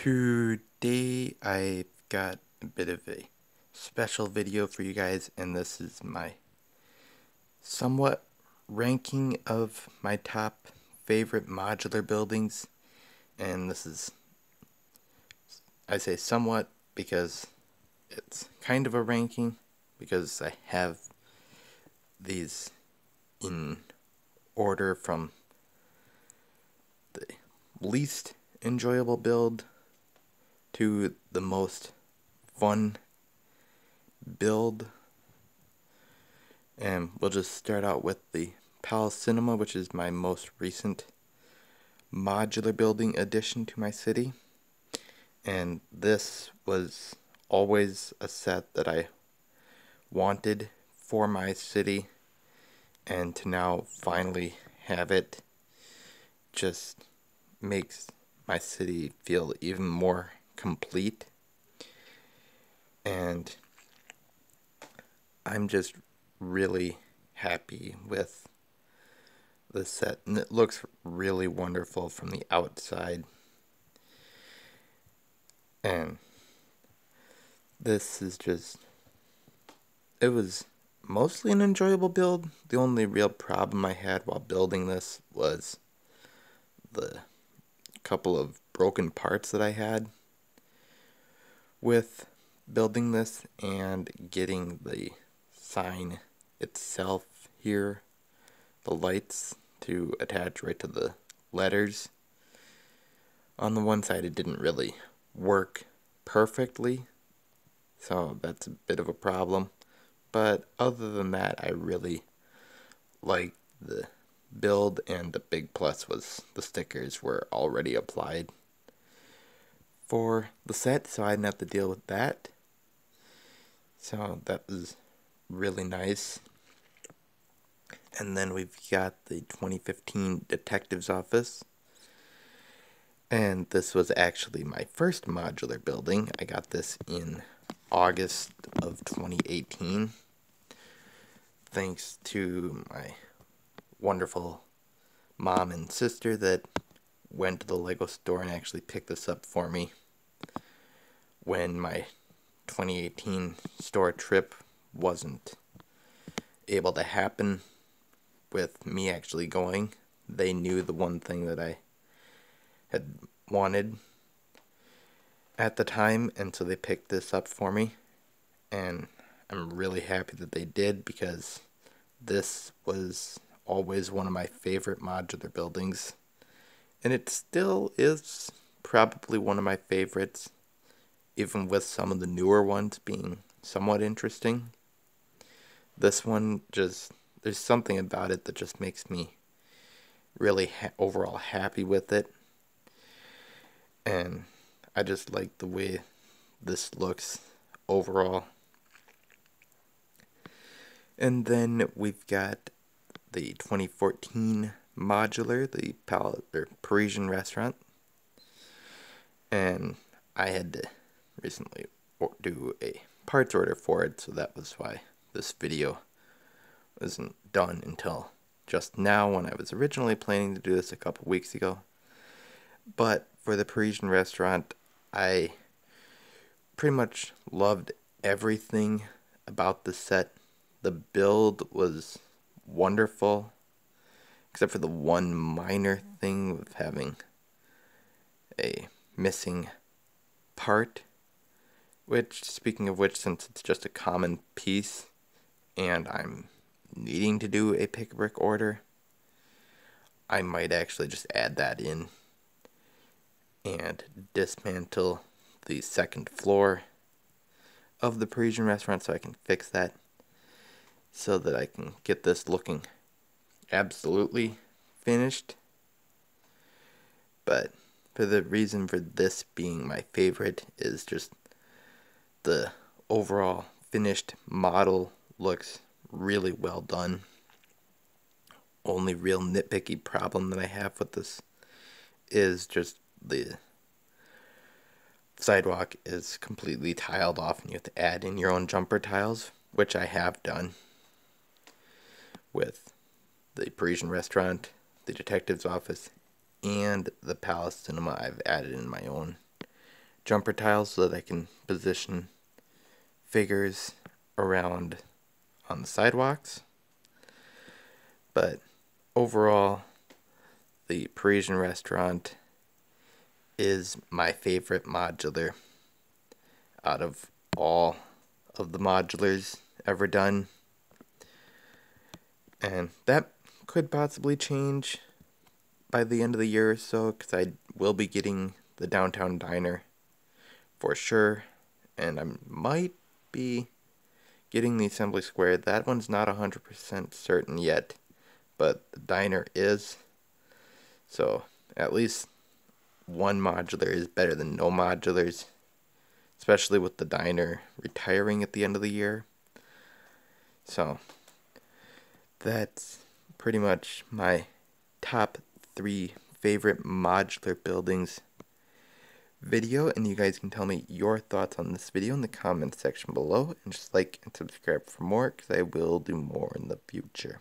Today I've got a bit of a special video for you guys, and this is my somewhat ranking of my top favorite modular buildings. And this is, I say somewhat because it's kind of a ranking, because I have these in order from the least enjoyable build to the most fun build. And we'll just start out with the Palace Cinema, which is my most recent modular building addition to my city. And this was always a set that I wanted for my city, and to now finally have it just makes my city feel even more complete. And I'm just really happy with the set, and it looks really wonderful from the outside. And this is just, it was mostly an enjoyable build. The only real problem I had while building this was the couple of broken parts that I had with building this and getting the sign itself here, the lights, to attach right to the letters. On the one side it didn't really work perfectly, so that's a bit of a problem. But other than that, I really liked the build, and the big plus was the stickers were already applied for the set, so I didn't have to deal with that. So that was really nice. And then we've got the 2015 Detective's Office. And this was actually my first modular building. I got this in August of 2018. Thanks to my wonderful mom and sister that went to the Lego store and actually picked this up for me when my 2018 store trip wasn't able to happen with me actually going. They knew the one thing that I had wanted at the time, and so they picked this up for me, and I'm really happy that they did, because this was always one of my favorite modular buildings, and it still is probably one of my favorites, even with some of the newer ones being somewhat interesting. This one just, there's something about it that just makes me really overall happy with it, and I just like the way this looks overall. And then we've got the 2014 modular, the Parisian restaurant. And I had to recently do a parts order for it, so that was why this video wasn't done until just now, when I was originally planning to do this a couple weeks ago. But for the Parisian restaurant, I pretty much loved everything about the set. The build was wonderful, except for the one minor thing of having a missing part, which, speaking of which, since it's just a common piece and I'm needing to do a pick-a-brick order, I might actually just add that in and dismantle the second floor of the Parisian restaurant so I can fix that, so that I can get this looking absolutely finished. But for the reason for this being my favorite is just the overall finished model looks really well done. Only real nitpicky problem that I have with this is just the sidewalk is completely tiled off, and you have to add in your own jumper tiles, which I have done with the Parisian restaurant, the Detective's Office, and the Palace Cinema. I've added in my own jumper tiles so that I can position figures around on the sidewalks. But overall, the Parisian restaurant is my favorite modular out of all of the modulars ever done. And that could possibly change by the end of the year or so, because I will be getting the downtown diner for sure, and I might be getting the assembly square. That one's not 100% certain yet, but the diner is. So at least one modular is better than no modulars, especially with the diner retiring at the end of the year. So that's pretty much my top 3 favorite modular buildings video, and you guys can tell me your thoughts on this video in the comment section below, and just like and subscribe for more, because I will do more in the future.